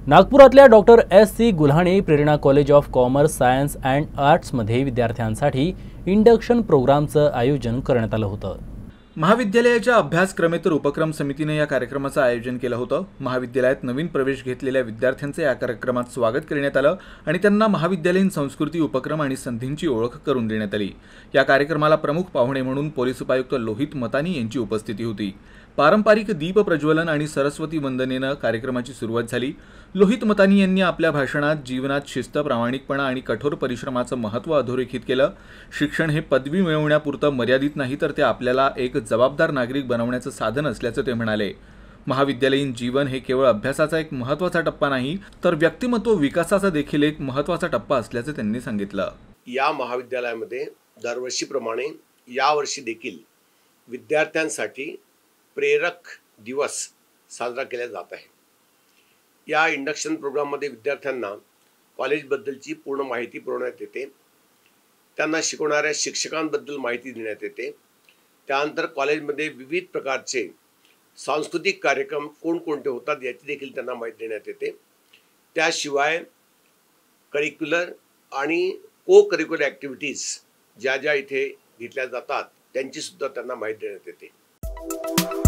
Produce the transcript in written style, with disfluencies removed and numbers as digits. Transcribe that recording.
नागपुरातल्या doctor S.C. Gulhane Prerana college of commerce science and आर्ट्समध्ये विद्यार्थ्यांसाठी इंडक्शन प्रोग्रामचं आयोजन करण्यात आलं होतं। महाविद्यालयाच्या अभ्यासक्रमेतर उपक्रम समितीने या कार्यक्रमाचं आयोजन केलं होतं। महाविद्यालयात नवीन प्रवेश घेतलेल्या विद्यार्थ्यांचे या कार्यक्रमात स्वागत करण्यात आलं आणि त्यांना महाविद्यालयीन संस्कृती, उपक्रम आणि संधींची ओळख करून देण्यात आली। या कार्यक्रमाला प्रमुख पाहुणे म्हणून पोलीस उपायुक्त लोहित मतानी यांची उपस्थिती होती। पारंपरिक दीप प्रज्वलन आणि सरस्वती वंदनेनं कार्यक्रमाची सुरुवात झाली। लोहित मतानी यांनी आपल्या भाषणात जीवनात शिस्त, प्रामाणिकपणा आणि कठोर परिश्रमाचं महत्त्व अधोरेखित केलं। शिक्षण हे पदवी मिळवण्यापुरतं मर्यादित नाही, तर ते आपल्याला एक जबाबदार नागरिक बनवण्याचं साधन असल्याचं ते म्हणाले। महाविद्यालयीन जीवन हे केवळ अभ्यासाचा एक महत्त्वाचा टप्पा नाही, तर व्यक्तिमत्व विकासाचा देखील एक महत्त्वाचा टप्पा असल्याचं त्यांनी सांगितलं। या महाविद्यालयामध्ये दरवर्षीप्रमाणे यावर्षी देखील विद्यार्थ्यांसाठी प्रेरक दिवस साजरा केला जात आहे। या इंडक्शन प्रोग्राममध्ये विद्यार्थ्यांना कॉलेजबद्दलची पूर्ण माहिती पुरवण्यात येते, त्यांना शिकवणाऱ्या शिक्षकांबद्दल माहिती देण्यात येते। त्यानंतर कॉलेजमध्ये विविध प्रकारचे सांस्कृतिक कार्यक्रम कोणकोणते होतात याची देखील त्यांना माहिती देण्यात येते। त्याशिवाय करिक्युलर आणि को करिक्युलर ॲक्टिव्हिटीज ज्या ज्या इथे घेतल्या जातात त्यांची सुद्धा त्यांना माहिती देण्यात येते।